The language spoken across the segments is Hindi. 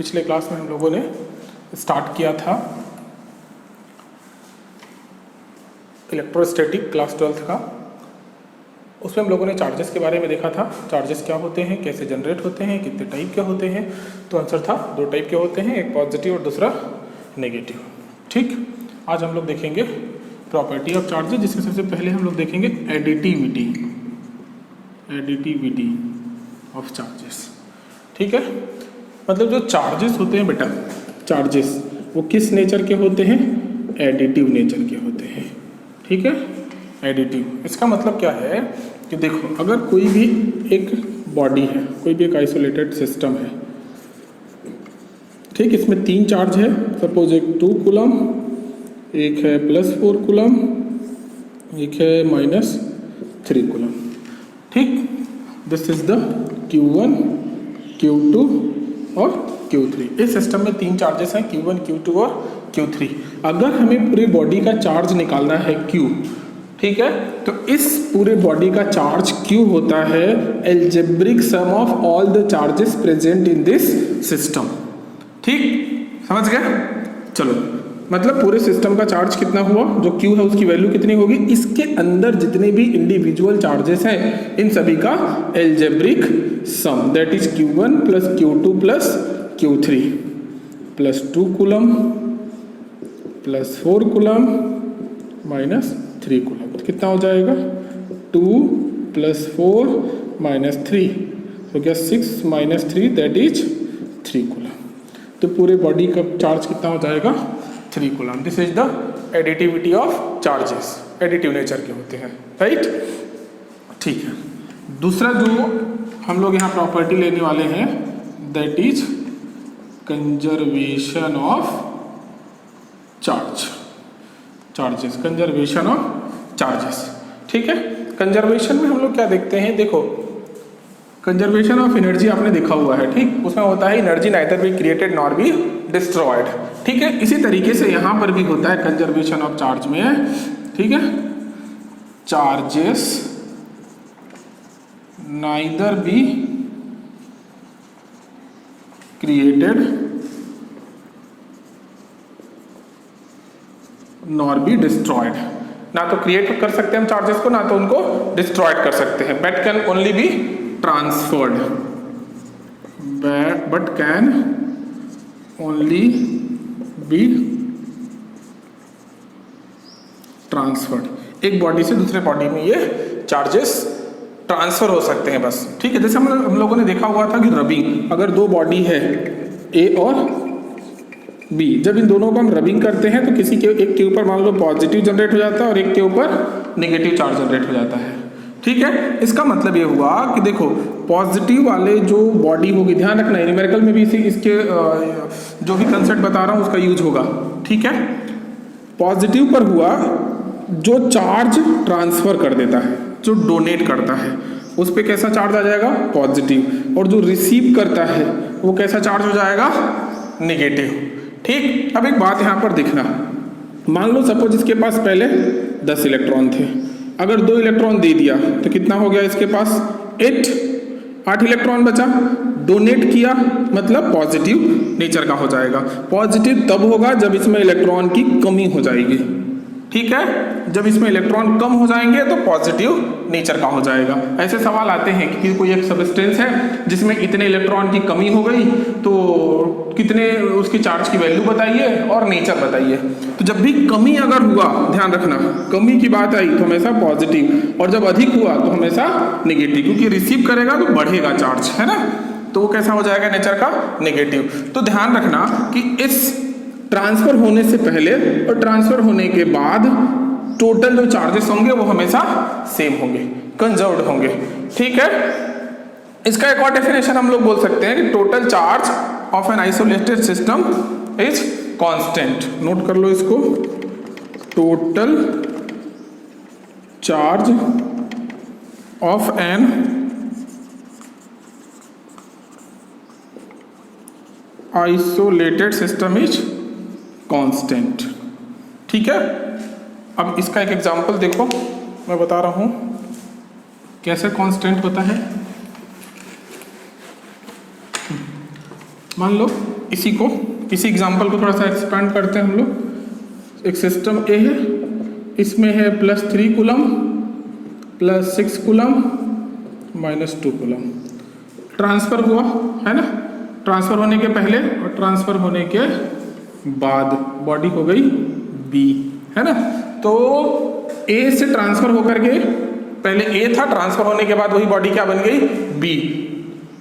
पिछले क्लास में हम लोगों ने स्टार्ट किया था इलेक्ट्रोस्टैटिक क्लास 12th का। उसमें हम लोगों ने चार्जेस के बारे में देखा था, चार्जेस क्या होते हैं, कैसे जनरेट होते हैं, कितने टाइप के होते हैं। तो आंसर था 2 टाइप के होते हैं, एक पॉजिटिव और दूसरा नेगेटिव। ठीक, आज हम लोग देखेंगे प्रॉपर्टी ऑफ चार्जेस, जिसमें सबसे पहले हम लोग देखेंगे एडिटिविटी ऑफ चार्जेस। ठीक है, मतलब जो चार्जेस होते हैं बेटा, चार्जेस वो किस नेचर के होते हैं, एडिटिव नेचर के होते हैं। ठीक है, एडिटिव, इसका मतलब क्या है कि देखो अगर कोई भी एक बॉडी है, कोई भी एक आइसोलेटेड सिस्टम है, ठीक, इसमें 3 चार्ज है, सपोज एक 2 कूलम, एक है +4 कूलम, एक है -3 कूलम। ठीक, this is the Q1, Q2 और Q3। इस सिस्टम में 3 चार्जेस हैं, Q1, Q2 और Q3। अगर हमें पूरी बॉडी का चार्ज निकालना है Q, ठीक है, तो इस पूरे बॉडी का चार्ज Q होता है algebraic sum of all the charges present in this system. ठीक, समझ गए? चलो, मतलब पूरे सिस्टम का चार्ज कितना हुआ, जो Q है उसकी वैल्यू कितनी होगी, इसके अंदर जितने भी इंडिविजुअल चार्जेस हैं इन सभी का algebraic sum, that is Q1 plus Q2 plus Q3 plus 2 coulomb plus 4 coulomb -3 coulomb. तो कितना हो जाएगा, 2 प्लस 4 -3, तो क्या 6 -3 दैट इज 3 कूलम। तो पूरे बॉडी का चार्ज कितना हो जाएगा, 3 coulomb. This is the additivity of charges, additive nature के होते हैं, राइट। ठीक है, दूसरा जो हम लोग यहाँ प्रॉपर्टी लेने वाले हैं that is conservation of charges, conservation of charges. ठीक है, कंजर्वेशन में हम लोग क्या देखते हैं, देखो कंजर्वेशन ऑफ एनर्जी आपने देखा हुआ है, ठीक, उसमें होता है energy neither be created nor be destroyed. ठीक है, इसी तरीके से यहां पर भी होता है कंजर्वेशन ऑफ चार्ज में। ठीक है, charges neither be created nor be destroyed. ना तो क्रिएट कर सकते हैं हम चार्जेस को, ना तो उनको डिस्ट्रॉयड कर सकते हैं। But can only be transferred, but can only be transferred. एक बॉडी से दूसरे बॉडी में ये चार्जेस ट्रांसफर हो सकते हैं बस। ठीक है, जैसे हम लोगों ने देखा हुआ था कि रबिंग, अगर 2 बॉडी है A और B, जब इन दोनों को हम रबिंग करते हैं तो किसी के एक के ऊपर मान लो पॉजिटिव जनरेट हो जाता है और एक के ऊपर नेगेटिव चार्ज जनरेट हो जाता है। ठीक है, इसका मतलब ये हुआ कि देखो पॉजिटिव वाले जो बॉडी होगी, ध्यान रखना न्यूमेरिकल में भी इसके जो भी कंसेप्ट बता रहा हूँ उसका यूज होगा। ठीक है, पॉजिटिव पर हुआ जो चार्ज ट्रांसफर कर देता है, जो डोनेट करता है, उस पर कैसा चार्ज आ जाएगा, पॉजिटिव, और जो रिसीव करता है वो कैसा चार्ज हो जाएगा, नेगेटिव। ठीक, अब एक बात यहाँ पर देखना, मान लो सपोज इसके पास पहले 10 इलेक्ट्रॉन थे, अगर 2 इलेक्ट्रॉन दे दिया तो कितना हो गया इसके पास, 8 इलेक्ट्रॉन बचा। डोनेट किया मतलब पॉजिटिव नेचर का हो जाएगा। पॉजिटिव तब होगा जब इसमें इलेक्ट्रॉन की कमी हो जाएगी। ठीक है, जब इसमें इलेक्ट्रॉन कम हो जाएंगे तो पॉजिटिव नेचर का हो जाएगा। ऐसे सवाल आते हैं कि कोई एक सब्सटेंस है जिसमें इतने इलेक्ट्रॉन की कमी हो गई, तो कितने उसकी चार्ज की वैल्यू बताइए और नेचर बताइए। तो जब भी कमी अगर हुआ, ध्यान रखना, कमी की बात आई तो हमेशा पॉजिटिव, और जब अधिक हुआ तो हमेशा नेगेटिव, क्योंकि रिसीव करेगा तो बढ़ेगा चार्ज, है ना, तो वो कैसा हो जाएगा नेचर का, नेगेटिव। तो ध्यान रखना कि इस ट्रांसफर होने से पहले और ट्रांसफर होने के बाद टोटल जो चार्जेस होंगे वो हमेशा सेम होंगे, कंजर्व्ड होंगे। ठीक है, इसका एक और डेफिनेशन हम लोग बोल सकते हैं कि total charge of an isolated system is constant. Note कर लो इसको, total charge of an isolated system is constant. ठीक है, अब इसका एक एग्जांपल देखो, मैं बता रहा हूं कैसे कांस्टेंट होता है। मान लो इसी एग्जाम्पल को थोड़ा सा एक्सपेंड करते हैं हम लोग। एक सिस्टम ए है, इसमें है +3 कूलम, +6 कूलम, -2 कूलम। ट्रांसफ़र हुआ है ना, ट्रांसफ़र होने के पहले और ट्रांसफ़र होने के बाद बॉडी हो गई बी, है ना। तो ए से ट्रांसफ़र होकर के, पहले ए था, ट्रांसफ़र होने के बाद वही बॉडी क्या बन गई, बी।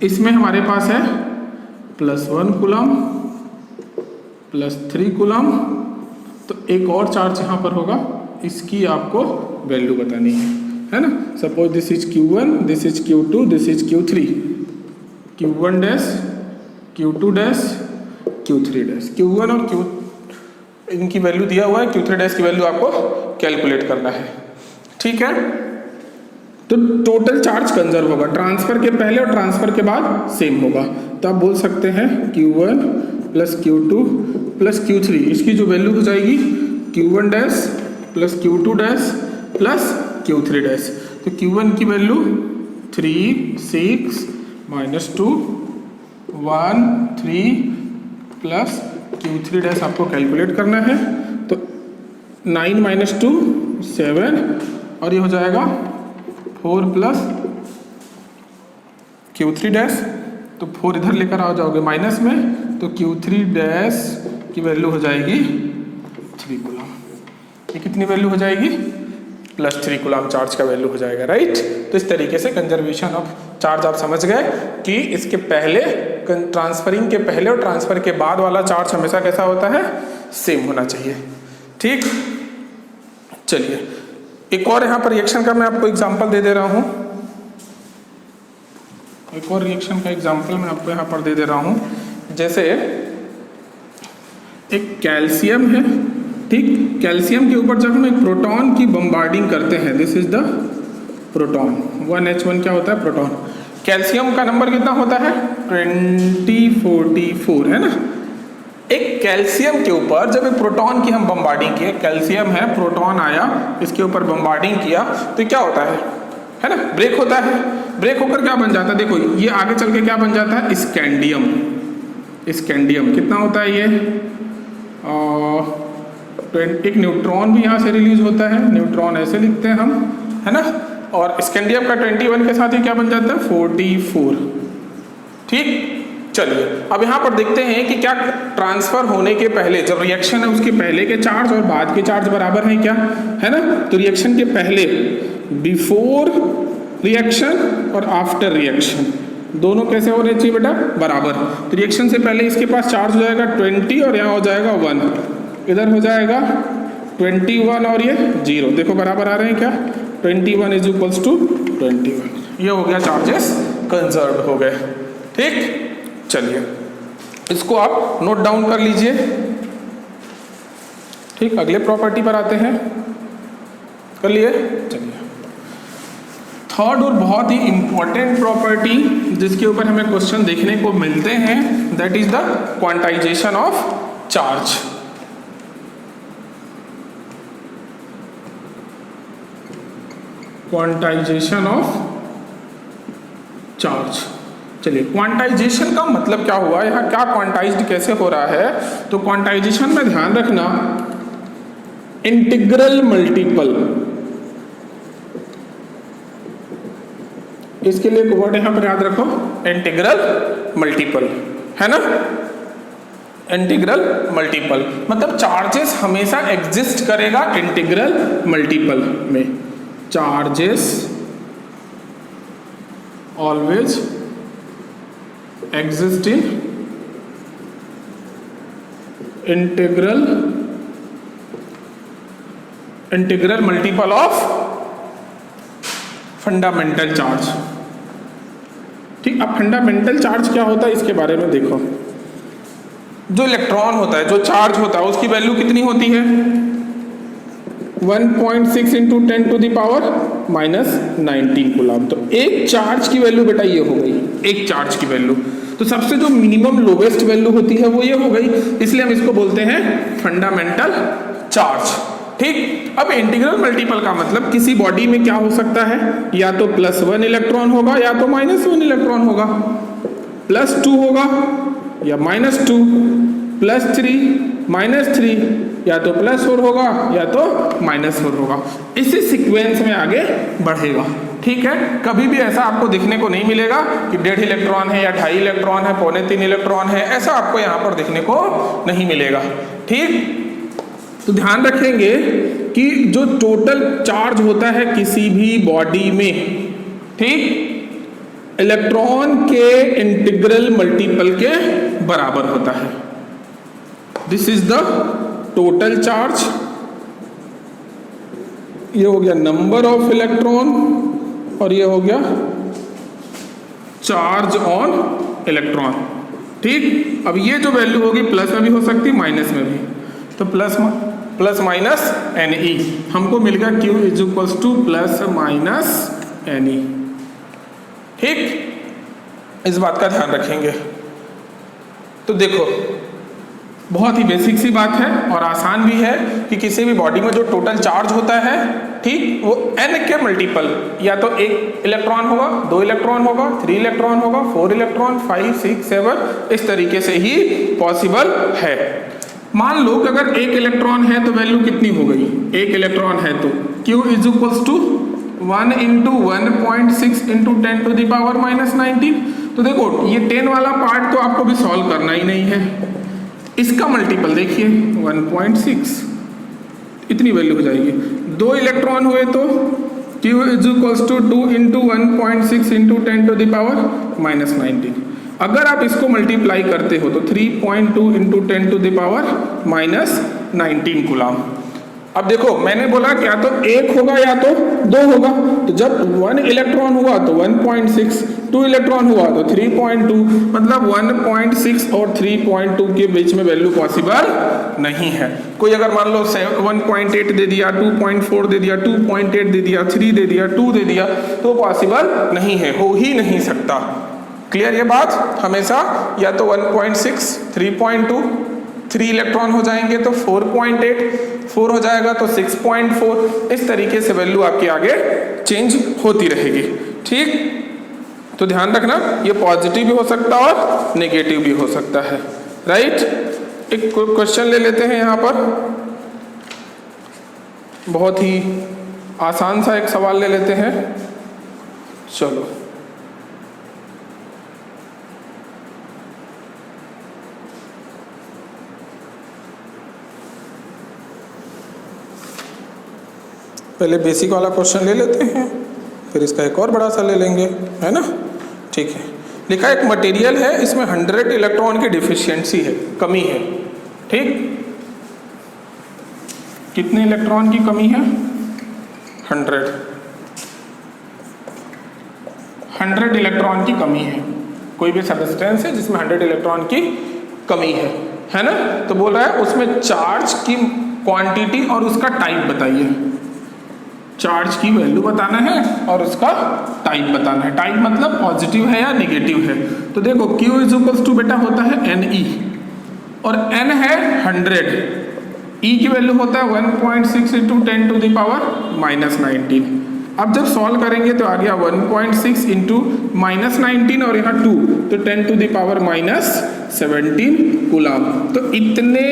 इसमें हमारे पास है +1 कूलम, +3 कूलम। तो एक और चार्ज यहाँ पर होगा, इसकी आपको वैल्यू बतानी है ना। Suppose this is Q1, this is Q2, this is Q3, Q1 dash, Q2 dash, Q3 dash. Q1 और Q इनकी वैल्यू दिया हुआ है, Q3 डैश की वैल्यू आपको कैलकुलेट करना है, ठीक है। तो टोटल चार्ज कंजर्व होगा, ट्रांसफर के पहले और ट्रांसफर के बाद सेम होगा। तो आप बोल सकते हैं Q1 + Q2 + Q3, इसकी जो वैल्यू हो जाएगी Q1 dash + Q2 dash + Q3 dash. तो Q1 की वैल्यू 3, 6 -2 1 3 प्लस Q3 डैश आपको कैलकुलेट करना है। तो 9 - 2 7 और ये हो जाएगा 4 प्लस Q3 डैश। तो 4 इधर लेकर आ जाओगे माइनस में, तो Q3 डैश की वैल्यू हो जाएगी 3 कूलम। ये कितनी वैल्यू हो जाएगी, +3 कूलम चार्ज का वैल्यू हो जाएगा, राइट। तो इस तरीके से कंजर्वेशन ऑफ चार्ज आप समझ गए कि इसके पहले, ट्रांसफरिंग के पहले और ट्रांसफर के बाद वाला चार्ज हमेशा कैसा होता है, सेम होना चाहिए, ठीक। चलिए एक और यहाँ पर रिएक्शन का मैं आपको एग्जांपल दे रहा हूँ, एक और रिएक्शन का एग्जांपल मैं आपको यहाँ पर दे रहा हूँ। जैसे एक कैल्शियम है, ठीक। कैल्शियम के ऊपर जब हम एक प्रोटॉन की बम्बार्डिंग करते हैं, this is the proton, 1H1 क्या होता है, प्रोटॉन। कैल्शियम का नंबर कितना होता है, 2044, है ना। एक कैल्शियम के ऊपर जब एक प्रोटॉन की हम बम्बार्डिंग किए, कैल्शियम है, प्रोटॉन आया, इसके ऊपर बम्बार्डिंग किया, तो क्या होता है ना, ब्रेक होता है। ब्रेक होकर क्या बन जाता है, देखो ये आगे चल के क्या बन जाता है, स्कैंडियम। स्कैंडियम कितना होता है ये, एक न्यूट्रॉन भी यहाँ से रिलीज होता है, न्यूट्रॉन ऐसे लिखते हैं हम, है ना। और स्कैंडियम का 21 के साथ ही क्या बन जाता है, 44, ठीक। चलिए अब यहाँ पर देखते हैं कि क्या ट्रांसफर होने के पहले, जब रिएक्शन है उसके पहले के चार्ज और बाद के चार्ज बराबर हैं क्या, है ना। तो रिएक्शन के पहले, बिफोर रिएक्शन और आफ्टर रिएक्शन, दोनों कैसे होने चाहिए बेटा, बराबर। तो रिएक्शन से पहले इसके पास चार्ज हो जाएगा 20 और यहाँ हो जाएगा 1, इधर हो जाएगा 21 और ये 0, देखो बराबर आ रहे हैं क्या, 21 = 21। ये हो गया, चार्जेस कंजर्व हो गए, ठीक। चलिए इसको आप नोट डाउन कर लीजिए, ठीक। अगले प्रॉपर्टी पर आते हैं, कर लिए। चलिए थर्ड और बहुत ही इंपॉर्टेंट प्रॉपर्टी जिसके ऊपर हमें क्वेश्चन देखने को मिलते हैं, that is the quantization of charge. Quantization of charge. चलिए क्वांटाइजेशन का मतलब क्या हुआ, यहाँ क्या क्वांटाइज्ड कैसे हो रहा है। तो क्वांटाइजेशन में ध्यान रखना, इंटीग्रल मल्टीपल, इसके लिए वर्ड यहां पर याद रखो, इंटीग्रल मल्टीपल, है ना। इंटीग्रल मल्टीपल मतलब चार्जेस हमेशा एग्जिस्ट करेगा इंटीग्रल मल्टीपल में, charges always exist in integral multiple of fundamental charge, ठीक। अब फंडामेंटल चार्ज क्या होता है इसके बारे में देखो। जो इलेक्ट्रॉन होता है, जो चार्ज होता है, उसकी वैल्यू कितनी होती है, 1.6 × 10⁻⁻19 कूलम। तो एक चार्ज की वैल्यू बेटा ये हो गई, एक चार्ज की वैल्यू। तो सबसे जो मिनिमम लोवेस्ट वैल्यू होती है वो ये हो गई, इसलिए हम इसको बोलते हैं फंडामेंटल चार्ज, ठीक। अब इंटीग्रल मल्टीपल का मतलब किसी बॉडी में क्या हो सकता है, या तो +1 इलेक्ट्रॉन होगा या तो -1 इलेक्ट्रॉन होगा, +2 होगा या -2, +3, -3, या तो +4 होगा या तो -4 होगा। इसी सीक्वेंस में आगे बढ़ेगा। ठीक है, कभी भी ऐसा आपको दिखने को नहीं मिलेगा कि 1.5 इलेक्ट्रॉन है या 2.5 इलेक्ट्रॉन है, 2.25 इलेक्ट्रॉन है, ऐसा आपको यहाँ पर दिखने को नहीं मिलेगा। ठीक, तो ध्यान रखेंगे कि जो टोटल चार्ज होता है किसी भी बॉडी में, ठीक, इलेक्ट्रॉन के इंटीग्रल मल्टीपल के बराबर होता है। This is the total charge. ये हो गया नंबर ऑफ इलेक्ट्रॉन और ये हो गया चार्ज ऑन इलेक्ट्रॉन। ठीक, अब ये जो वैल्यू होगी प्लस में भी हो सकती है, माइनस में भी, तो प्लस माइनस NE हमको मिल गया Q is equals to plus minus NE। ठीक, इस बात का ध्यान रखेंगे। तो देखो, बहुत ही बेसिक सी बात है और आसान भी है कि किसी भी बॉडी में जो टोटल चार्ज होता है, ठीक, वो n के मल्टीपल, या तो 1 इलेक्ट्रॉन होगा, 2 इलेक्ट्रॉन होगा, 3 इलेक्ट्रॉन होगा, 4 इलेक्ट्रॉन, 5, 6, 7, इस तरीके से ही पॉसिबल है। मान लो कि अगर 1 इलेक्ट्रॉन है तो वैल्यू कितनी हो गई? 1 इलेक्ट्रॉन है तो Q is equals to 1 × 1.6 × 10 to the power -19। तो देखो, ये 10 वाला पार्ट तो आपको भी सॉल्व करना ही नहीं है। इसका मल्टीपल देखिए 1.6, इतनी वैल्यू हो जाएगी। 2 इलेक्ट्रॉन हुए तो Q is equals to 2 × 1.6 × 10 to the power -19। अगर आप इसको मल्टीप्लाई करते हो तो 3.2 × 10 टू द पावर -19 कूलम। अब देखो, मैंने बोला क्या तो 1 होगा या तो 2 होगा, तो जब 1 इलेक्ट्रॉन हुआ तो 1.6, 2 इलेक्ट्रॉन हुआ तो 3.2, मतलब 1.6 और 3.2 के बीच में वैल्यू पॉसिबल नहीं है। कोई अगर मान लो 1.8 दे दिया, 2.4 दे दिया, 2.8 दे दिया, 3 दे दिया, 2 दे दिया, तो पॉसिबल नहीं है, हो ही नहीं सकता। क्लियर ये बात? हमेशा या तो 1.6, 3.2, 3 इलेक्ट्रॉन हो जाएंगे तो 4.8, 4 हो जाएगा तो 6.4, इस तरीके से वैल्यू आपकी आगे चेंज होती रहेगी। ठीक, तो ध्यान रखना, ये पॉजिटिव भी हो सकता है और नेगेटिव भी हो सकता है। राइट, एक क्वेश्चन ले लेते हैं यहाँ पर, बहुत ही आसान सा एक सवाल ले लेते हैं। चलो, पहले बेसिक वाला क्वेश्चन ले लेते हैं, फिर इसका एक और बड़ा सा ले लेंगे, है ना? ठीक है, लिखा एक मटेरियल है, इसमें 100 इलेक्ट्रॉन की डिफिशियंसी है, कमी है। ठीक, कितने इलेक्ट्रॉन की कमी है? 100 इलेक्ट्रॉन की कमी है। कोई भी सब्सटेंस है जिसमें 100 इलेक्ट्रॉन की कमी है ना? तो बोल रहा है उसमें चार्ज की क्वांटिटी और उसका टाइप बताइए। चार्ज की वैल्यू बताना है और उसका टाइप बताना है। टाइप मतलब पॉजिटिव है या नेगेटिव है। तो देखो, Q इज इक्वल्स टू बेटा होता है NE और N है 100, E की वैल्यू होता है 1.6 × 10 टू द पावर -19। अब जब सॉल्व करेंगे तो आ गया 1.6 × -19 और यहाँ 2, तो 10 टू द पावर -17 कूलम। तो इतने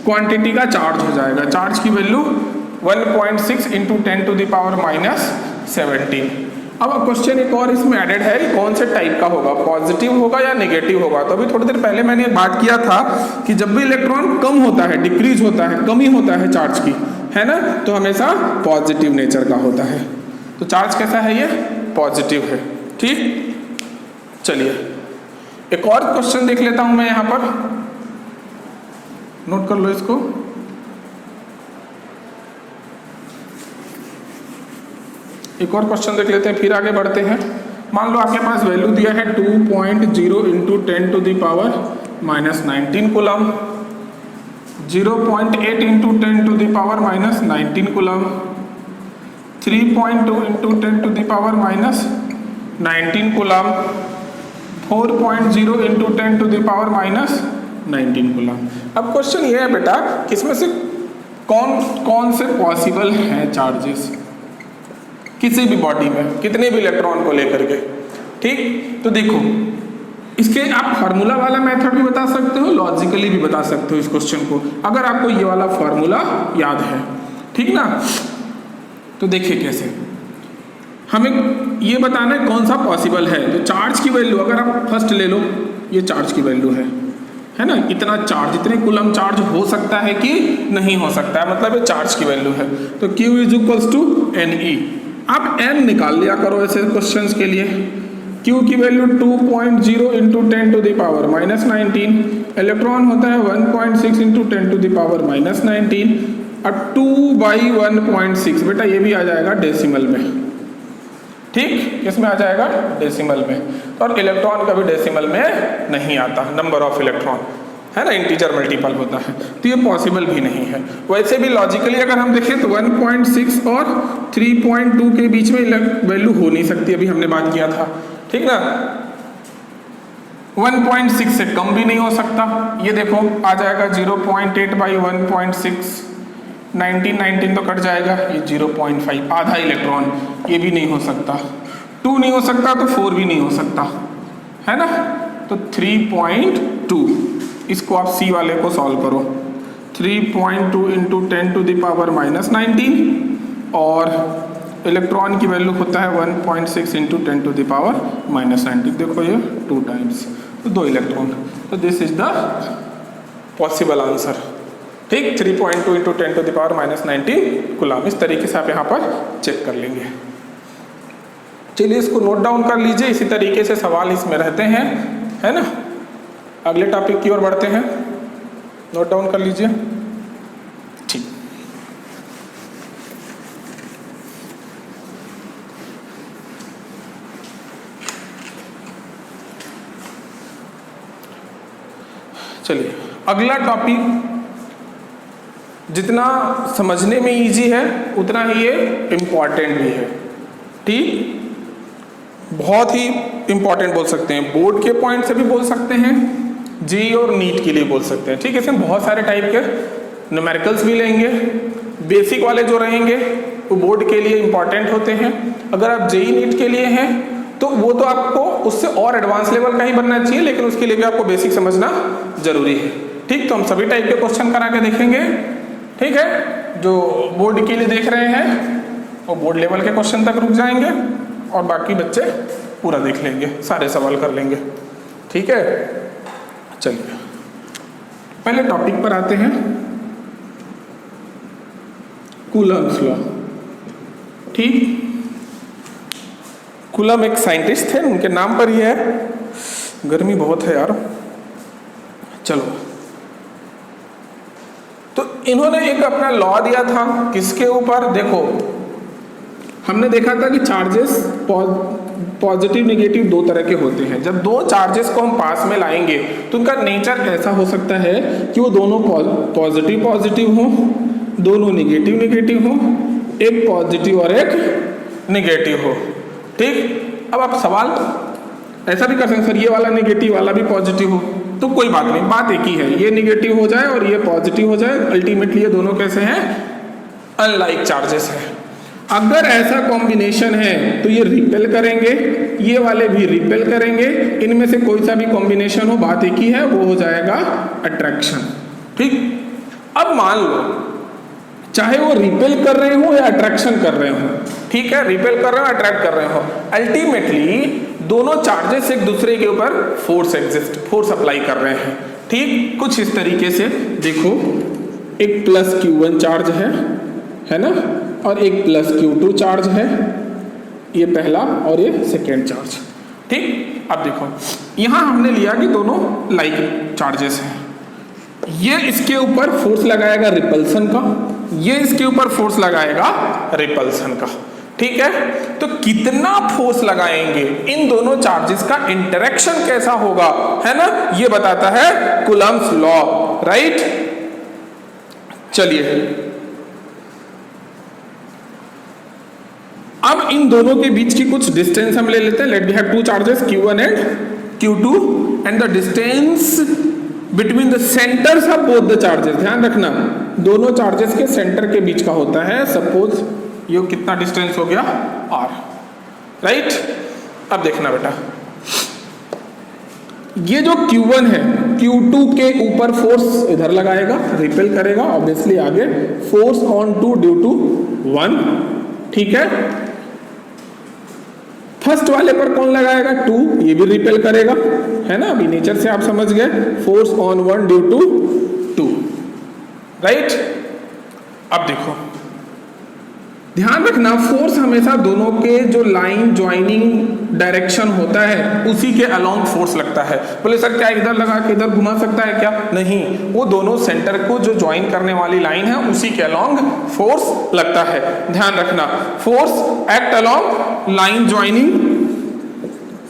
क्वांटिटी का चार्ज हो जाएगा। चार्ज की वैल्यू 1.6 × 10 टू द पावर -17। अब क्वेश्चन एक और इसमें एडेड है कि कौन से टाइप का होगा, पॉजिटिव होगा या नेगेटिव होगा। तो अभी थोड़ी देर पहले मैंने बात किया था कि जब भी इलेक्ट्रॉन कम होता है, डिक्रीज होता है, कमी होता है चार्ज की, है ना, तो हमेशा पॉजिटिव नेचर का होता है। तो चार्ज कैसा है? ये पॉजिटिव है। ठीक, चलिए एक और क्वेश्चन देख लेता हूं मैं यहां पर, नोट कर लो इसको। एक और क्वेश्चन देख लेते हैं, फिर आगे बढ़ते हैं। मान लो आपके पास वैल्यू दिया है 2.0 × 10 to the power -19 coulomb, 0.8 × 10 to the power -19 coulomb, 3.2 × 10 to the power -19 coulomb, 4.0 × 10 to the power -19 coulomb. अब क्वेश्चन ये है बेटा कि इसमें से कौन कौन से पॉसिबल हैं चार्जेस किसी भी बॉडी में, कितने भी इलेक्ट्रॉन को लेकर के। ठीक, तो देखो इसके आप फार्मूला वाला मेथड भी बता सकते हो, लॉजिकली भी बता सकते हो इस क्वेश्चन को, अगर आपको ये वाला फार्मूला याद है, ठीक ना। तो देखिए कैसे हमें ये बताना है कौन सा पॉसिबल है। तो चार्ज की वैल्यू अगर आप फर्स्ट ले लो, ये चार्ज की वैल्यू है ना, इतना चार्ज, इतने कूलम चार्ज हो सकता है कि नहीं हो सकता है, मतलब ये चार्ज की वैल्यू है। तो Q is equals to NE। आप n निकाल लिया करो ऐसे क्वेश्चंस के लिए। Q की value 2.0 into 10 to the power -19, electron होता है 1.6 इंटू 10 टू द पावर -19, और 2/1.6 बेटा ये भी आ जाएगा डेसिमल में, ठीक, इसमें आ जाएगा डेसिमल में। और इलेक्ट्रॉन का भी डेसिमल में नहीं आता, नंबर ऑफ इलेक्ट्रॉन है ना, इंटीजर मल्टीपल होता है, तो ये पॉसिबल भी नहीं है। वैसे भी लॉजिकली अगर हम देखें तो 1.6 और 3.2 के बीच में वैल्यू हो नहीं सकती, अभी हमने बात किया था, ठीक ना। 1.6 से कम भी नहीं हो सकता, ये देखो आ जाएगा 0.8/1.6, 19 तो कट जाएगा, ये 0.5 आधा इलेक्ट्रॉन, ये भी नहीं हो सकता, 2 नहीं हो सकता तो 4 भी नहीं हो सकता, है ना। तो 3.2, इसको आप C वाले को सॉल्व करो, 3.2 इंटू 10 टू द पावर -19, और इलेक्ट्रॉन की वैल्यू होता है 1.6 इंटू 10 टू द पावर -19, देखो ये 2 टाइम्स, तो 2 इलेक्ट्रॉन। तो this is the possible answer, ठीक, 3.2 into 10 to the power -19 coulomb. इस तरीके से आप यहाँ पर चेक कर लेंगे। चलिए इसको नोट डाउन कर लीजिए, इसी तरीके से सवाल इसमें रहते हैं, है ना। अगले टॉपिक की ओर बढ़ते हैं, नोट डाउन कर लीजिए, ठीक। चलिए अगला टॉपिक जितना समझने में इजी है उतना ही ये इम्पॉर्टेंट भी है, ठीक, बहुत ही इम्पॉर्टेंट बोल सकते हैं, बोर्ड के पॉइंट से भी बोल सकते हैं, जेईई और नीट के लिए बोल सकते हैं, ठीक है। इसमें बहुत सारे टाइप के न्यूमेरिकल्स भी लेंगे, बेसिक वाले जो रहेंगे वो बोर्ड के लिए इम्पॉर्टेंट होते हैं। अगर आप जेईई नीट के लिए हैं तो वो तो आपको उससे और एडवांस लेवल का ही बनना चाहिए, लेकिन उसके लिए भी आपको बेसिक समझना जरूरी है, ठीक। तो हम सभी टाइप के क्वेश्चन करा के देखेंगे, ठीक है। जो बोर्ड के लिए देख रहे हैं वो बोर्ड लेवल के क्वेश्चन तक रुक जाएंगे, और बाकी बच्चे पूरा देख लेंगे, सारे सवाल कर लेंगे, ठीक है। चलिए पहले टॉपिक पर आते हैं, कूलम्स लॉ, ठीक। कूलम एक साइंटिस्ट थे, उनके नाम पर ही है, गर्मी बहुत है यार। चलो, तो इन्होंने एक अपना लॉ दिया था, किसके ऊपर, देखो हमने देखा था कि चार्जेस पॉजिटिव नेगेटिव दो तरह के होते हैं। जब दो चार्जेस को हम पास में लाएंगे तो उनका नेचर ऐसा हो सकता है कि वो दोनों पॉजिटिव पॉजिटिव हो, दोनों नेगेटिव नेगेटिव हो, एक पॉजिटिव और एक नेगेटिव हो, ठीक। अब आप सवाल ऐसा भी कर सकते हैं, सर ये वाला नेगेटिव वाला भी पॉजिटिव हो, तो कोई बात नहीं, बात एक ही है, ये नेगेटिव हो जाए और ये पॉजिटिव हो जाए, अल्टीमेटली ये दोनों कैसे हैं, अनलाइक चार्जेस हैं। अगर ऐसा कॉम्बिनेशन है तो ये रिपेल करेंगे, ये वाले भी रिपेल करेंगे, इनमें से कोई सा भी कॉम्बिनेशन हो, बात एक ही है, वो हो जाएगा अट्रैक्शन, ठीक। अब मान लो चाहे वो रिपेल कर रहे हो या अट्रैक्शन कर रहे हो, ठीक है, रिपेल कर रहे हो अट्रैक्ट कर रहे हो, अल्टीमेटली दोनों चार्जेस एक दूसरे के ऊपर फोर्स अप्लाई कर रहे हैं, ठीक। कुछ इस तरीके से देखो, एक प्लस Q1 चार्ज है ना, और एक प्लस Q2 चार्ज है, ये पहला और ये सेकेंड चार्ज, ठीक। अब देखो यहां हमने लिया कि दोनों लाइक चार्जेस हैं, ये इसके ऊपर फोर्स लगाएगा रिपल्सन का, ये इसके ऊपर फोर्स लगाएगा रिपल्सन का, ठीक है। तो कितना फोर्स लगाएंगे, इन दोनों चार्जेस का इंटरेक्शन कैसा होगा, है ना, ये बताता है कूलम्स लॉ, राइट। चलिए अब इन दोनों के बीच की कुछ डिस्टेंस हम ले लेते हैं। Let we have two charges Q1 and Q2 and the distance between the centers of both the charges, ध्यान रखना दोनों चार्जेस के सेंटर के बीच का होता है, सपोज ये कितना डिस्टेंस हो गया R, राइट। अब देखना बेटा, ये जो Q1 है Q2 के ऊपर फोर्स इधर लगाएगा, रिपेल करेगा ऑब्वियसली आगे, फोर्स ऑन 2 ड्यू टू 1, ठीक है। फर्स्ट वाले पर कौन लगाएगा 2, ये भी रिपेल करेगा, है ना, अभी नेचर से आप समझ गए, force on 1 due to 2, right. अब देखो ध्यान रखना, फोर्स हमेशा दोनों के जो लाइन ज्वाइनिंग डायरेक्शन होता है उसी के अलोंग फोर्स लगता है। बोले सर क्या इधर लगा के इधर घुमा सकता है क्या? नहीं, वो दोनों सेंटर को जो ज्वाइन करने वाली लाइन है उसी के अलोंग फोर्स लगता है। ध्यान रखना, force act along line joining,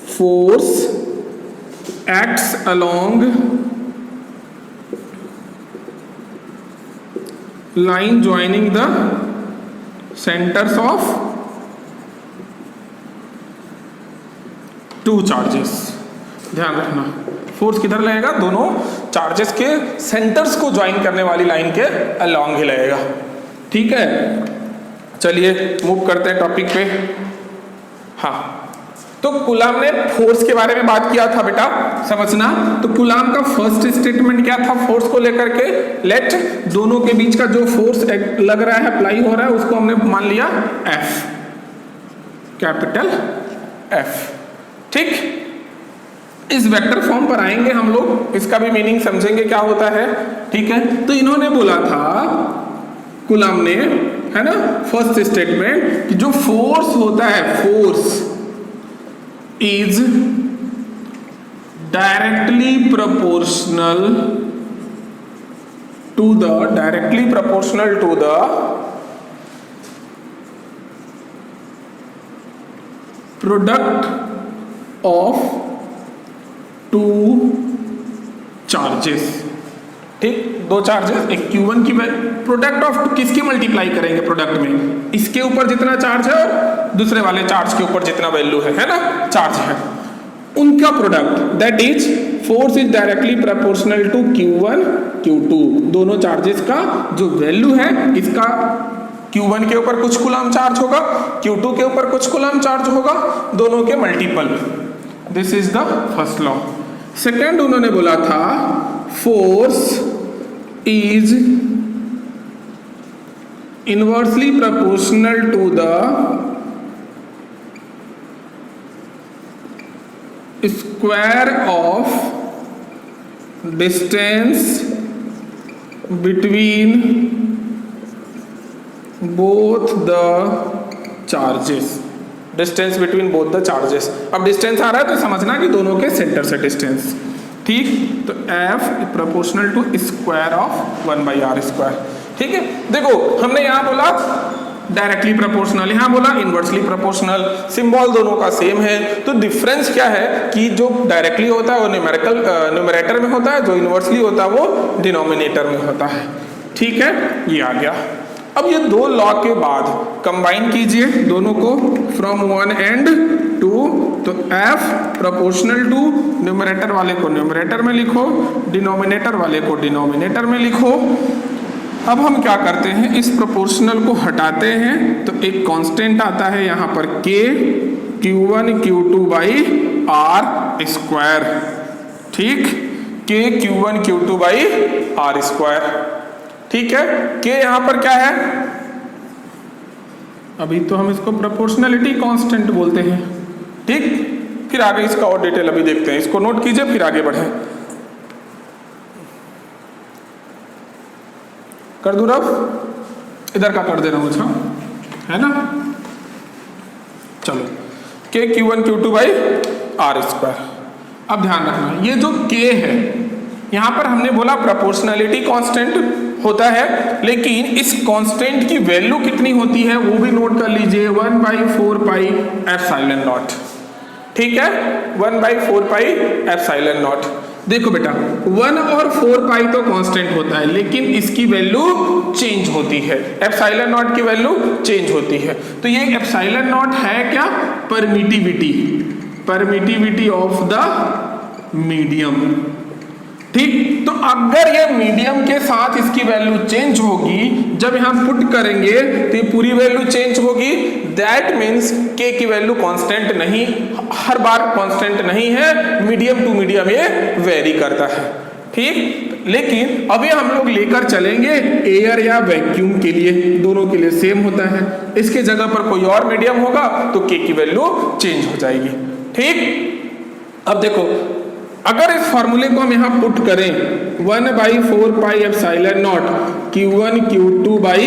force acts along line joining the centers of two charges. ध्यान रखना, फोर्स किधर लगेगा? दोनों चार्जेस के सेंटर्स को ज्वाइन करने वाली लाइन के अलोंग ही लगेगा, ठीक है। चलिए मूव करते हैं टॉपिक पे। हाँ, तो कूलाम ने फोर्स के बारे में बात किया था बेटा, समझना। तो कूलाम का फर्स्ट स्टेटमेंट क्या था फोर्स को लेकर के? लेट दोनों के बीच का जो फोर्स लग रहा है, अप्लाई हो रहा है, उसको हमने मान लिया F, कैपिटल F, ठीक। इस वेक्टर फॉर्म पर आएंगे हम लोग, इसका भी मीनिंग समझेंगे क्या होता है, ठीक है। तो इन्होंने बोला था कूलाम ने, है ना, फर्स्ट स्टेटमेंट कि जो फोर्स होता है, force is directly proportional to the product of two charges, ठीक। दो चार्जेस, एक Q1 की प्रोडक्ट ऑफ किसकी मल्टीप्लाई करेंगे प्रोडक्ट में? इसके ऊपर जितना चार्ज है और दूसरे वाले चार्ज के ऊपर जितना वैल्यू है ना, चार्ज है, उनका product, that is force is directly proportional to Q1 Q2। दोनों चार्जेस का जो वैल्यू है, इसका Q1 के ऊपर कुछ कूलाम चार्ज होगा, Q2 के ऊपर कुछ कूलाम चार्ज होगा, दोनों के multiple. This is the first law. Second उन्होंने बोला था force is inversely proportional to the square of distance between both the charges। Distance between both the charges. अब डिस्टेंस आ रहा है तो समझना कि दोनों के सेंटर से डिस्टेंस, ठीक। तो F proportional to square of 1/r², ठीक है। देखो हमने यहाँ बोला डायरेक्टली प्रोपोर्शनल, यहाँ बोला इनवर्सली प्रोपोर्शनल, सिंबल दोनों का सेम है। तो डिफरेंस क्या है कि जो डायरेक्टली होता है वो न्यूमरेटर में होता है, जो इनवर्सली होता है वो डिनोमिनेटर में होता है, ठीक है। ये आ गया। अब ये दो लॉ के बाद कंबाइन कीजिए दोनों को, फ्रॉम वन एंड टू। तो F प्रोपोर्शनल टू, न्यूमरेटर वाले को न्यूमरेटर में लिखो, डिनोमिनेटर वाले को डिनोमिनेटर में लिखो। अब हम क्या करते हैं, इस प्रोपोर्शनल को हटाते हैं तो एक कांस्टेंट आता है यहाँ पर K, Q1 Q2/r², ठीक। K Q1 Q2/r², ठीक है। K यहाँ पर क्या है? अभी तो हम इसको प्रोपोर्शनलिटी कांस्टेंट बोलते हैं, ठीक। फिर आगे इसका और डिटेल अभी देखते हैं, इसको नोट कीजिए फिर आगे बढ़े। कर दूं रफ, इधर का कर दे रहा हूं, अच्छा है ना। चलो K Q1 Q2/r²। अब ध्यान रखना, ये जो K है यहां पर हमने बोला प्रोपोर्शनलिटी कांस्टेंट होता है, लेकिन इस कांस्टेंट की वैल्यू कितनी होती है वो भी नोट कर लीजिए, 1/4πε0, ठीक है। 1/4πε0। देखो बेटा 1 और 4π तो कांस्टेंट होता है, लेकिन इसकी वैल्यू चेंज होती है, ε0 की वैल्यू चेंज होती है। तो ये ε0 है क्या? परमिटिविटी ऑफ द मीडियम, ठीक। तो अगर ये मीडियम के साथ इसकी वैल्यू चेंज होगी, जब यहां पुट करेंगे तो ये पूरी वैल्यू चेंज होगी। दैट मीन्स के की वैल्यू कांस्टेंट नहीं, हर बार कांस्टेंट नहीं है, मीडियम टू मीडियम ये वेरी करता है। ठीक, लेकिन अभी हम लोग लेकर चलेंगे एयर या वैक्यूम के लिए, दोनों के लिए सेम होता है। इसके जगह पर कोई और मीडियम होगा तो के की वैल्यू चेंज हो जाएगी। ठीक, अब देखो अगर इस फॉर्मूले को हम यहां पुट करें 1/4 pi epsilon naught Q1 Q2 by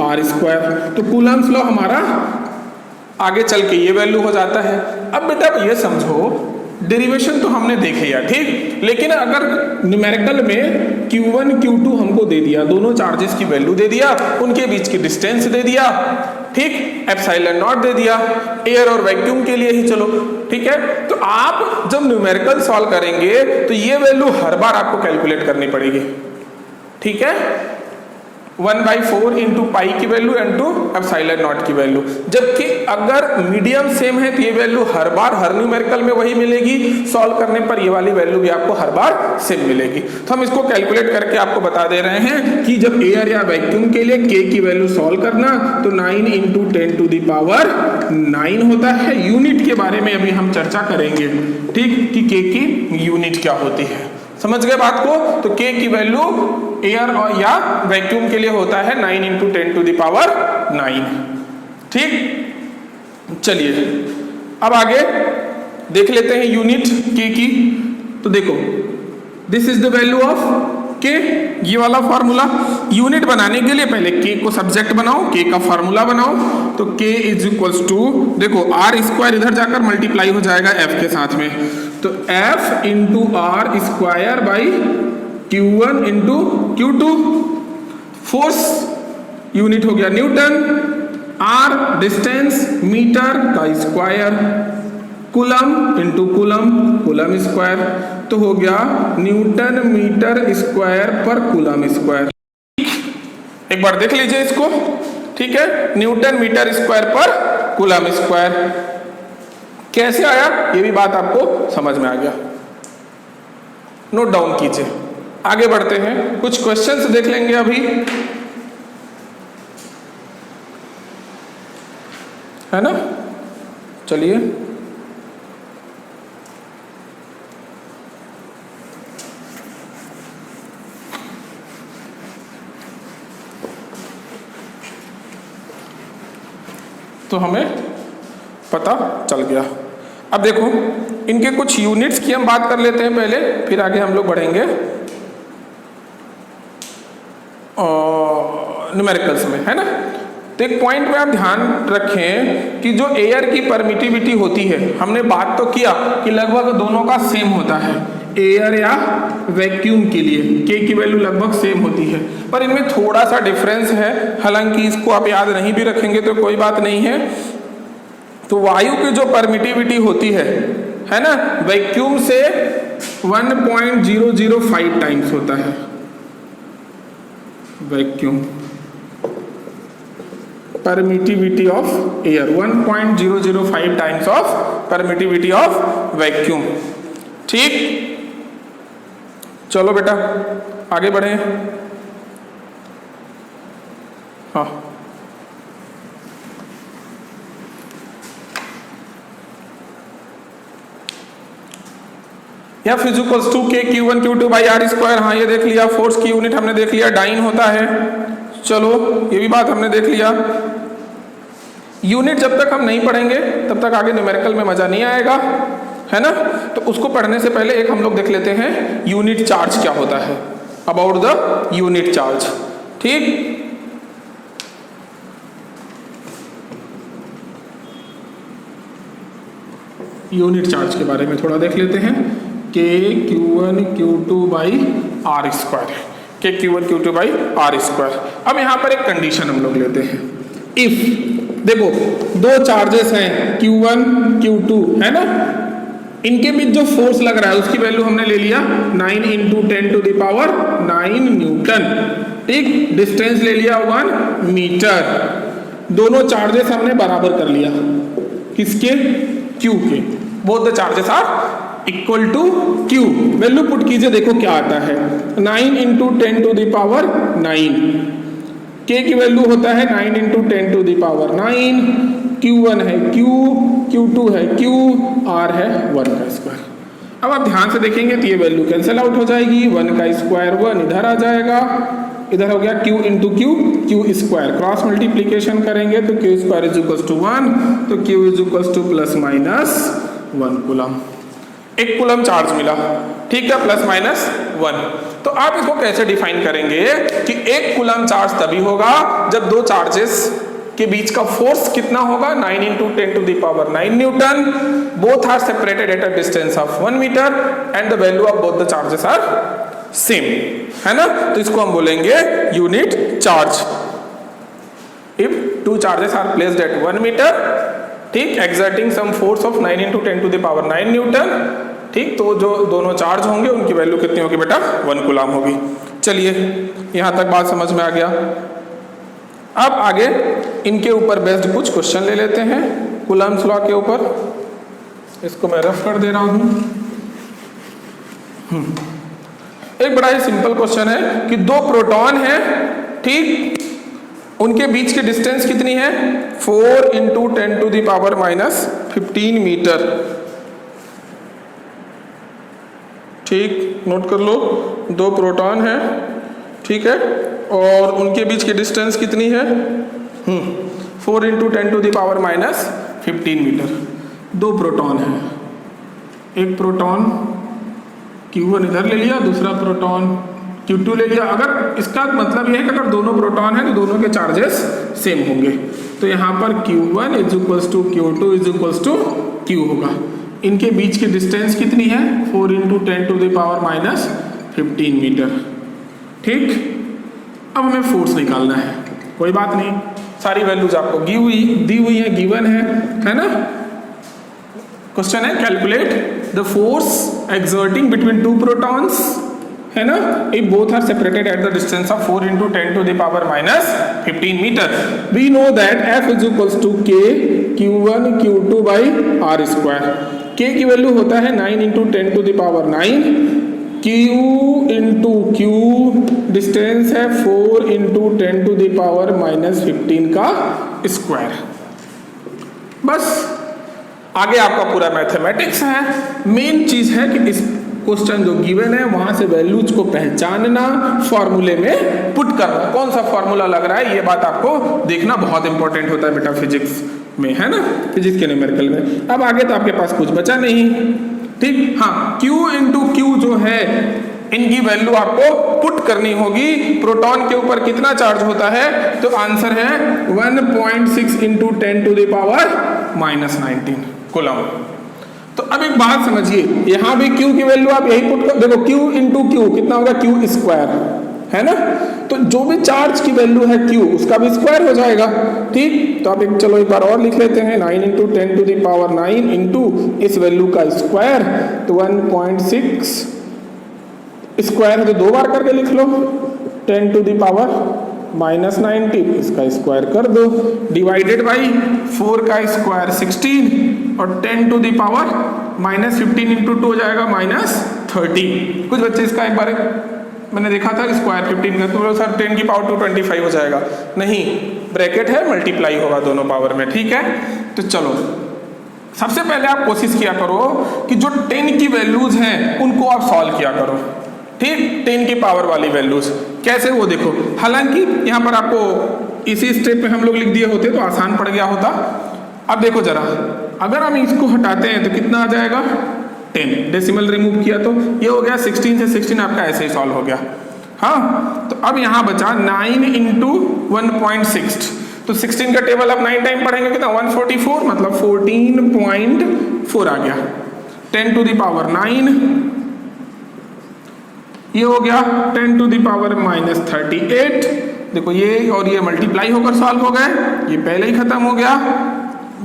R square, तो कूलम्स लॉ हमारा आगे चल के ये वैल्यू हो जाता है। अब बेटा ये समझो डेरिवेशन तो हमने देखे या, ठीक, लेकिन अगर न्यूमेरिकल में Q1 Q2 हमको दे दिया, दोनों चार्जेस की वैल्यू दे दिया, उनके बीच की डिस्टेंस दे दिया, ठीक, एप्सिलॉन नॉट दे दिया, एयर और वैक्यूम के लिए ही चलो, ठीक है। तो आप जब न्यूमेरिकल सॉल्व करेंगे तो ये वैल्यू हर बार आपको कैलकुलेट करनी पड़ेगी, ठीक है। 1/4 इंटू पाई की वैल्यू इंटू एप्सिलॉन नॉट की वैल्यू, जबकि अगर मीडियम सेम है तो ये वैल्यू हर बार हर न्यूमेरिकल में वही मिलेगी, सॉल्व करने पर ये वाली वैल्यू भी आपको हर बार सेम मिलेगी। तो हम इसको कैलकुलेट करके आपको बता दे रहे हैं कि जब एयर या वैक्यूम के लिए के की वैल्यू सॉल्व करना तो 9 इंटू 10 टू द पावर 9 होता है। यूनिट के बारे में अभी हम चर्चा करेंगे, ठीक, कि के की यूनिट क्या होती है। समझ गए बात को? तो के की वैल्यू एयर और या वैक्यूम के लिए होता है 9 इंटू 10 टू द पावर 9। ठीक, चलिए अब आगे देख लेते हैं यूनिट के की। तो देखो this is the value of के, ये वाला फॉर्मूला। यूनिट बनाने के लिए पहले के को सब्जेक्ट बनाओ, के का फॉर्मूला बनाओ। तो के इज इक्वल्स टू, देखो आर स्क्वायर इधर जाकर मल्टीप्लाई हो जाएगा एफ के साथ में, तो F into R square by Q1 into Q2। Force unit हो गया न्यूटन, आर डिस्टेंस मीटर का square, coulomb into coulomb, coulomb square, तो हो गया न्यूटन मीटर स्क्वायर पर कूलम स्क्वायर। एक बार देख लीजिए इसको, ठीक है, न्यूटन मीटर स्क्वायर पर कूलम स्क्वायर कैसे आया, ये भी बात आपको समझ में आ गया, नोट डाउन कीजिए। आगे बढ़ते हैं, कुछ क्वेश्चंस देख लेंगे अभी, है ना। चलिए तो हमें पता चल गया। अब देखो इनके कुछ यूनिट्स की हम बात कर लेते हैं पहले, फिर आगे हम लोग बढ़ेंगे न्यूमेरिकल्स में, है ना। तो एक पॉइंट में आप ध्यान रखें कि जो एयर की परमिटिविटी होती है, हमने बात तो किया कि लगभग दोनों का सेम होता है, एयर या वैक्यूम के लिए के की वैल्यू लगभग सेम होती है, पर इनमें थोड़ा सा डिफरेंस है। हालांकि इसको आप याद नहीं भी रखेंगे तो कोई बात नहीं है। तो वायु की जो परमिटिविटी होती है ना, वैक्यूम से 1.005 टाइम्स होता है। Vacuum permittivity of air 1.005 times of permittivity of vacuum. ठीक, चलो बेटा आगे बढ़े। हाँ, या फिजिकल्स टू के Q1 Q2 by R square. हाँ, ये देख लिया, फोर्स की यूनिट हमने देख लिया, डाइन होता है। चलो ये भी बात हमने देख लिया। यूनिट जब तक हम नहीं पढ़ेंगे तब तक आगे न्यूमेरिकल में मजा नहीं आएगा, है ना। तो उसको पढ़ने से पहले एक हम लोग देख लेते हैं यूनिट चार्ज क्या होता है, अबाउट द यूनिट चार्ज। ठीक, यूनिट चार्ज के बारे में थोड़ा देख लेते हैं। के Q1 Q2 by R square, के Q1 Q2 by R square. अब यहाँ पर एक कंडीशन हम लोग लेते हैं, इफ देखो दो चार्जेस हैं Q1 Q2, है ना, इनके बीच जो फोर्स लग रहा है उसकी वैल्यू हमने ले लिया 9 into 10 to the power 9 newton. ठीक, डिस्टेंस ले लिया 1 मीटर। दोनों चार्जेस हमने बराबर कर लिया, किसके, Q के। Both the charges are equal to Q, value put कीजिए, देखो क्या आता है 9 इंटू 10 टू द पावर 9, के की वैल्यू होता है 9 into 10 to the power 9, Q1 है Q, Q2 है Q, R है 1 का स्क्वायर। अब आप ध्यान से देखेंगे तो ये वैल्यू कैंसिल आउट हो जाएगी, 1 का स्क्वायर 1 इधर आ जाएगा, इधर हो गया Q into Q, Q square, cross multiplication करेंगे तो Q square is equal to 1, तो Q is equal to plus minus 1 coulomb, 1 coulomb charge मिला, ठीक है, प्लस माइनस 1। तो आप इसको कैसे डिफाइन करेंगे कि 1 कूलम चार्ज तभी होगा जब दो चार्जेस के बीच का फोर्स कितना होगा, 9 into 10 to the power 9 newton, both are separated at a distance of 1 metre and the value of both the charges are same, है ना। तो इसको हम बोलेंगे unit charge. If two charges are placed at 1 metre, ठीक, exerting some force of 9 into 10 to the power 9 newton, ठीक, तो जो दोनों चार्ज होंगे उनकी वैल्यू कितनी होगी बेटा, 1 कूलम होगी। चलिए यहां तक बात समझ में आ गया। अब आगे इनके ऊपर बेस्ड कुछ क्वेश्चन ले लेते हैं, कूलम्स लॉ के ऊपर, इसको मैं रफ कर दे रहा हूं। एक बड़ा ही सिंपल क्वेश्चन है कि दो प्रोटॉन है, ठीक, उनके बीच की डिस्टेंस कितनी है, 4 into 10 to the power minus 15 metre, ठीक, नोट कर लो, दो प्रोटॉन है, ठीक है, और उनके बीच की डिस्टेंस कितनी है, 4 into 10 to the power minus 15 metre. दो प्रोटॉन है, एक प्रोटॉन Q1 इधर ले लिया, दूसरा प्रोटॉन Q2 ले लिया। अगर इसका मतलब यह है कि अगर दोनों प्रोटॉन है तो दोनों के चार्जेस सेम होंगे, तो यहाँ पर Q1 is equals to Q2 is equals to Q होगा। इनके बीच की डिस्टेंस कितनी है, 4 into 10 to the power minus 15 metre, ठीक। अब हमें फोर्स निकालना है, कोई बात नहीं, सारी वैल्यूज आपको दी हुई है, गिवन है ना। क्वेश्चन है calculate the force exerting between two protons, है ना, if both are separated at the distance of 4 into 10 to the power minus 15 metre. We know that F is equals to K Q1 Q2 by R square. K की वैल्यू होता है 9 into 10 to the power 9, Q into Q distance है 4 into 10 to the power minus 15 का स्क्वायर। बस आगे आपका पूरा मैथमेटिक्स है। मेन चीज है कि इस क्वेश्चन जो गिवन है वहां से वैल्यूज को पहचानना, फॉर्मूले में पुट करना, कौन सा फॉर्मूला लग रहा है ये बात आपको देखना बहुत इंपॉर्टेंट होता है बेटा फिजिक्स में, है ना, फिजिक्स के न्यूमेरिकल में। अब आगे तो आपके पास कुछ बचा नहीं, ठीक, हाँ, Q इंटू Q जो है इनकी वैल्यू आपको पुट करनी होगी। प्रोटॉन के ऊपर कितना चार्ज होता है, तो आंसर है 1.6 into 10 to the power minus 19 coulomb. तो अब एक बात समझिए, यहां भी Q की वैल्यू आप यही पुट कर, देखो Q इंटू Q कितना होगा, Q स्क्वायर, है ना, तो जो भी चार्ज की वैल्यू है Q उसका भी स्क्वायर हो जाएगा, ठीक। तो आप चलो एक बार और लिख लेते हैं, 9 into 10 to the power 9 into इस वैल्यू का स्क्वायर, तो 1.6 स्क्वायर है तो दो बार करके लिख लो, 10 टू द पावर माइनस 19 इसका स्क्वायर कर दो, डिवाइडेड बाई 4 का स्क्वायर 16 और 10 to the power minus 15 into 2 हो जाएगा माइनस 30। कुछ बच्चे इसका एक बार मैंने देखा था स्क्वायर 15 का, तो सर 10 की पावर 225 हो जाएगा, नहीं, ब्रैकेट है, मल्टीप्लाई होगा दोनों पावर में, ठीक है। तो चलो सबसे पहले आप कोशिश किया करो कि जो 10 की वैल्यूज हैं उनको आप सॉल्व किया करो, ठीक, 10 की पावर वाली वैल्यूज कैसे वो देखो। हालांकि यहाँ पर आपको इसी स्टेप में हम लोग लिख दिए होते तो आसान पड़ गया होता। अब देखो जरा, अगर हम इसको हटाते हैं तो कितना आ जाएगा, 10, डेसिमल रिमूव किया तो ये हो गया 16 से 16 आपका ऐसे ही सॉल्व हो गया, हाँ। तो अब यहाँ बचा 9 इंटू 1.6, तो 16 का टेबल आप 9 टाइम पढ़ेंगे कितना, 144, मतलब 14.4 आ गया, 10 टू द पावर 9, ये हो गया 10 टू द पावर माइनस 38। देखो ये और ये मल्टीप्लाई होकर सॉल्व हो गए, ये पहले ही खत्म हो गया,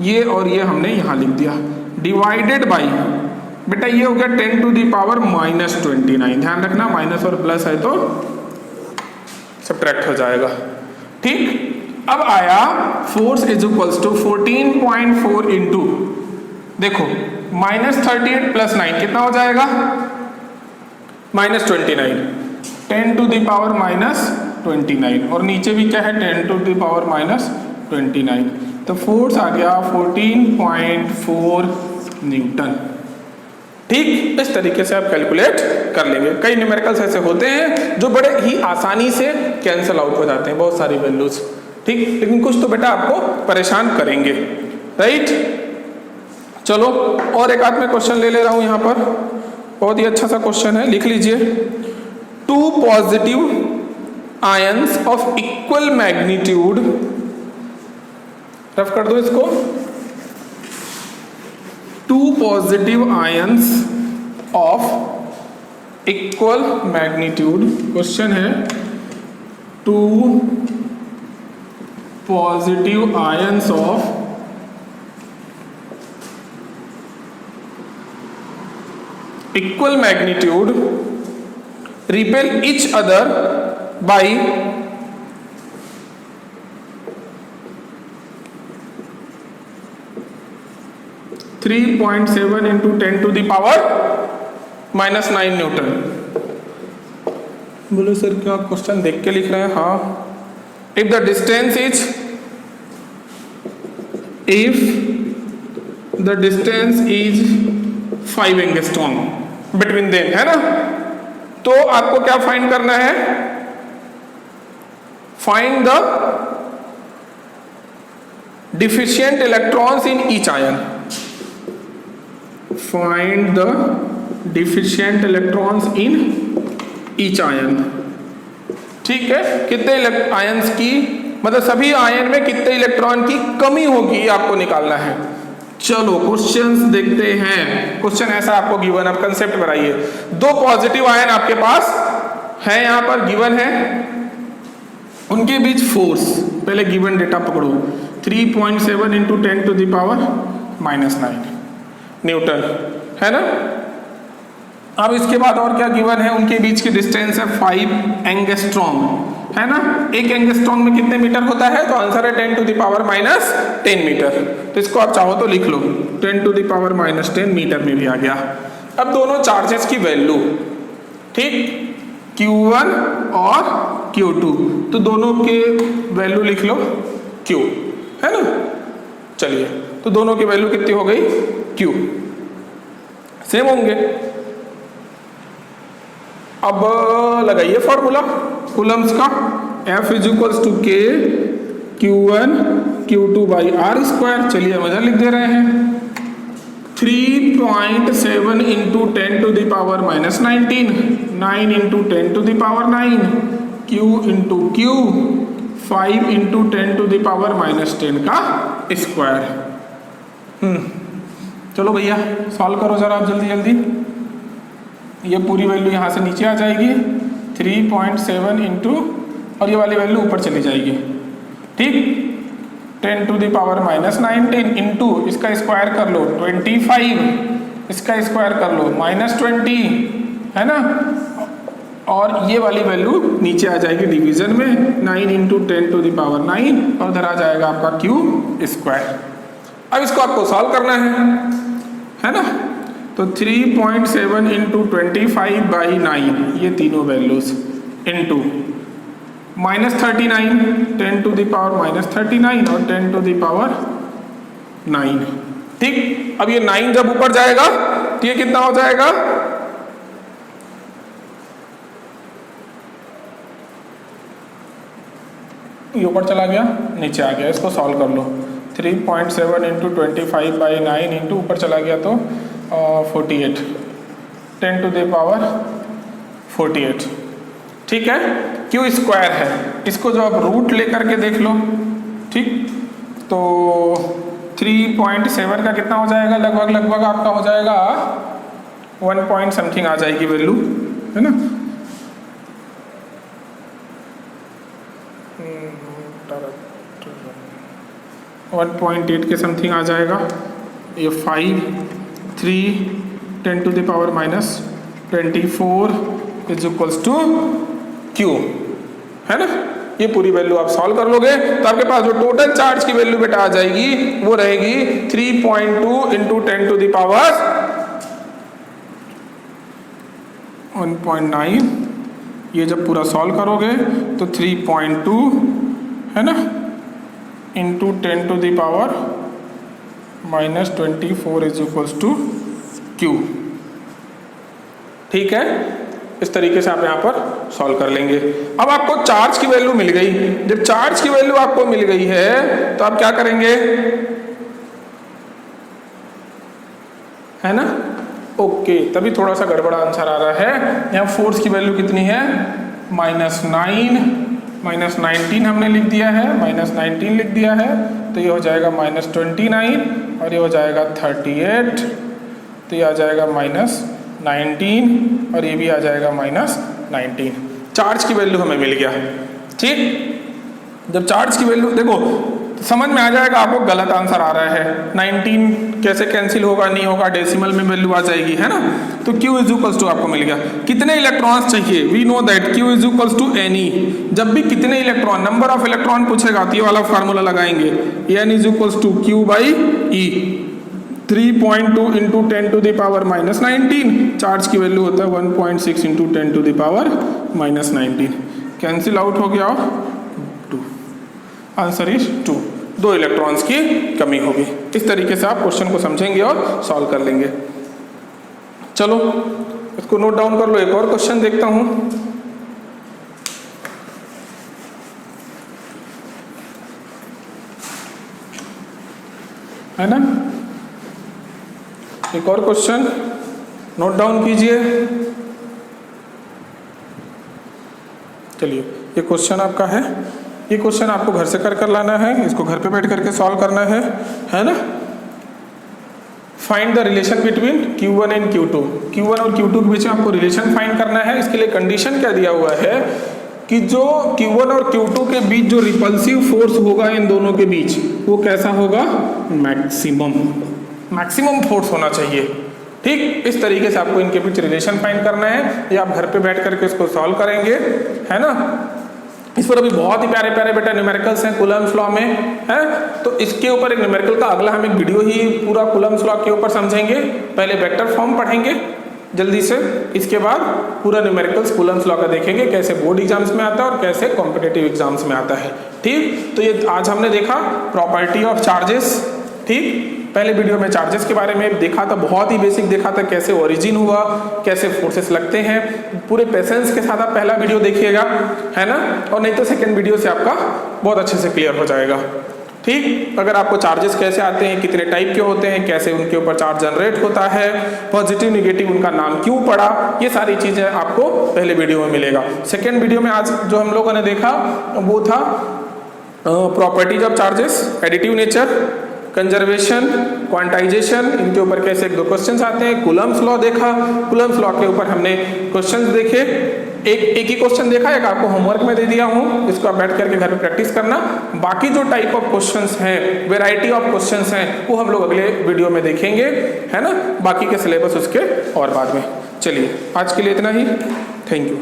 ये और ये हमने यहां लिख दिया, डिवाइडेड बाई बेटा ये हो गया 10 टू द पावर माइनस 29। ध्यान रखना माइनस और प्लस है तो सब्ट्रैक्ट हो जाएगा, ठीक। अब आया force is equals to 14.4 into, देखो -38 + 9 कितना हो जाएगा? -29, 10 टू द पावर -29, और नीचे भी क्या है 10 टू द पावर -29, तो फोर्स आ गया 14.4 न्यूटन। ठीक, इस तरीके से आप कैलकुलेट कर लेंगे। कई न्यूमेरिकल्स ऐसे होते हैं जो बड़े ही आसानी से कैंसिल आउट हो जाते हैं, बहुत सारी वैल्यूज, ठीक, लेकिन कुछ तो बेटा आपको परेशान करेंगे, राइट। चलो और एक आध में क्वेश्चन ले रहा हूं यहां पर, बहुत ही अच्छा सा क्वेश्चन है, लिख लीजिए। 2 positive ions of equal magnitude, rough कर दो इसको, 2 positive ions of equal magnitude, question है 2 positive ions of equal magnitude repel each other by 3.7 into 10 to the power -9 Newton. बोलो सर क्या आप क्वेश्चन देख के लिख रहे हैं? हाँ। If the distance is 5 angstrom between them, है ना, तो आपको क्या फाइंड करना है? Find the deficient electrons in each ion, find the deficient electrons in each ion. ठीक है, कितने आयन्स की, मतलब सभी आयन में कितने इलेक्ट्रॉन की कमी होगी आपको निकालना है। चलो क्वेश्चंस देखते हैं। क्वेश्चन ऐसा आपको गिवन, आप कंसेप्ट बनाइए। 2 पॉजिटिव आयन आपके पास है, यहां पर गिवन है, उनके बीच फोर्स, पहले गिवन डेटा पकड़ो, 3.7 into 10 to the power -9 Newton, है ना। अब इसके बाद और क्या गिवन है? उनके बीच की डिस्टेंस है 5 एंगस्ट्रॉम, है ना। 1 एंगस्ट्रॉम में कितने मीटर होता है? तो आंसर है 10 to the power -10 मीटर। तो इसको आप चाहो तो लिख लो, 10 to the power -10 मीटर में भी आ गया। अब दोनों चार्जेस की वैल्यू, ठीक, Q1 और Q2, तो दोनों के वैल्यू लिख लो Q, है ना। चलिए, तो दोनों की वैल्यू कितनी हो गई? Q सेम होंगे। अब लगाइए फॉर्मूला कूलम्स का, F = K Q1 Q2 by R²। चलिए हम इधर लिख दे रहे हैं, 3.7 into 10 to the power -19, 9 into 10 to the power 9, Q into Q, 5 into 10 to the power -10 का स्क्वायर। चलो भैया सॉल्व करो जरा आप जल्दी जल्दी। ये पूरी वैल्यू यहाँ से नीचे आ जाएगी, 3.7 इंटू, और ये वाली वैल्यू ऊपर चली जाएगी, ठीक, 10 to the power -19 इंटू इसका स्क्वायर कर लो 25, इसका स्क्वायर कर लो -20, है ना, और ये वाली वैल्यू नीचे आ जाएगी डिवीजन में, 9 इंटू 10 to the power 9, और उधर आ जाएगा आपका Q²। अब इसको आपको सॉल्व करना है ना। तो 3.7 इंटू 25/9, ये तीनों values, into -39, 10 to the power -39 और 10 to the power 9, ठीक। अब ये 9 जब ऊपर जाएगा तो ये कितना हो जाएगा? ये ऊपर चला गया, नीचे आ गया, इसको सॉल्व कर लो। 3.7 इंटू 25/9 इंटू ऊपर चला गया तो 48, 10 to the power 48, ठीक है। Q² है, इसको जो आप रूट लेकर के देख लो, ठीक, तो 3.7 का कितना हो जाएगा? लगभग आपका हो जाएगा 1 पॉइंट समथिंग आ जाएगी वैल्यू, है ना। 1.8 के समथिंग आ जाएगा। ये 5, 3, 10 to the power -24 is equals to Q, है ना। ये पूरी वैल्यू आप सॉल्व कर लोगे तो आपके पास जो टोटल चार्ज की वैल्यू बेटा आ जाएगी वो रहेगी 3.2 इंटू 10 टू द पावर 1.9। ये जब पूरा सॉल्व करोगे तो 3.2 है ना into 10 to the power -24 is equals to Q। ठीक है, इस तरीके से आप यहाँ पर सॉल्व कर लेंगे। अब आपको चार्ज की वैल्यू मिल गई। जब चार्ज की वैल्यू आपको मिल गई है तो आप क्या करेंगे, है ना, ओके, तभी थोड़ा सा गड़बड़ा आंसर आ रहा है। यहाँ फोर्स की वैल्यू कितनी है, -19 हमने लिख दिया है, -19 लिख दिया है, तो ये हो जाएगा -29 और ये हो जाएगा 38, तो ये आ जाएगा -19 और ये भी आ जाएगा -19। चार्ज की वैल्यू हमें मिल गया। ठीक, जब चार्ज की वैल्यू देखो तो समझ में आ जाएगा आपको गलत आंसर आ रहा है। 19 कैसे कैंसिल होगा, नहीं होगा, डेसिमल में वैल्यू आ जाएगी, है ना। तो Q इज इक्वल्स टू आपको मिल गया। कितने इलेक्ट्रॉन्स चाहिए, we know that Q is equals to N। जब भी कितने इलेक्ट्रॉन, नंबर ऑफ इलेक्ट्रॉन पूछेगा तो ये वाला फार्मूला लगाएंगे, N is equals to Q by E। 3.2 into 10 to the power -19, charge की वैल्यू होता है 1.6 into 10 to the power -19। Cancel out हो गया, 2, आंसर इज 2। 2 इलेक्ट्रॉन्स की कमी होगी। इस तरीके से आप क्वेश्चन को समझेंगे और सॉल्व कर लेंगे। चलो इसको नोट डाउन कर लो। एक और क्वेश्चन देखता हूं। है ना, एक और क्वेश्चन नोट डाउन कीजिए। चलिए, ये क्वेश्चन आपका है, ये क्वेश्चन आपको घर से कर लाना है, इसको घर पे बैठ करके सॉल्व करना है ना। Find the relation between Q1 and Q2। Q1 और Q2 के बीच में आपको रिलेशन फाइंड करना है। इसके लिए कंडीशन क्या दिया हुआ है कि जो Q1 और Q2 के बीच जो रिपल्सिव फोर्स होगा इन दोनों के बीच, वो कैसा होगा, मैक्सिमम फोर्स होना चाहिए। ठीक, इस तरीके से आपको इनके बीच रिलेशन फाइंड करना है। ये आप घर पे बैठ करके इसको सॉल्व करेंगे, है ना। इस पर अभी बहुत ही प्यारे प्यारे बेटा न्यूमेरिकल्स हैं कूलम्ब्स लॉ में, है। तो इसके ऊपर एक न्यूमेरिकल का अगला हम एक वीडियो ही पूरा कूलम्ब्स लॉ के ऊपर समझेंगे। पहले वेक्टर फॉर्म पढ़ेंगे जल्दी से, इसके बाद पूरा न्यूमेरिकल्स कूलम्ब्स लॉ का देखेंगे, कैसे बोर्ड एग्जाम्स में आता है और कैसे कॉम्पिटिटिव एग्जाम्स में आता है। ठीक, तो ये आज हमने देखा प्रॉपर्टी ऑफ चार्जेस। ठीक, पहले वीडियो में चार्जेस के बारे में देखा था, बहुत ही बेसिक देखा था, कैसे ओरिजिन हुआ, कैसे फोर्सेस लगते हैं। पूरे पेशेंस के साथ आप पहला वीडियो देखिएगा, है ना, और नहीं तो सेकंड वीडियो से आपका बहुत अच्छे से क्लियर हो जाएगा। ठीक, अगर आपको चार्जेस कैसे आते हैं, कितने टाइप के होते हैं, कैसे उनके ऊपर चार्ज जनरेट होता है, पॉजिटिव निगेटिव उनका नाम क्यों पड़ा, ये सारी चीजें आपको पहले वीडियो में मिलेगा। सेकेंड वीडियो में आज जो हम लोगों ने देखा वो था properties of charges, additive nature, conservation, quantization, इनके ऊपर कैसे 1-2 क्वेश्चंस आते हैं। कूलम्ब्स लॉ देखा, कूलम्ब्स लॉ के ऊपर हमने क्वेश्चंस देखे, एक ही क्वेश्चन देखा, एक आपको होमवर्क में दे दिया हूँ, इसको आप बैठ करके घर पे प्रैक्टिस करना। बाकी जो टाइप ऑफ क्वेश्चंस हैं, वेराइटी ऑफ क्वेश्चंस हैं, वो हम लोग अगले वीडियो में देखेंगे, है ना। बाकी के सिलेबस उसके और बाद में। चलिए आज के लिए इतना ही, थैंक यू।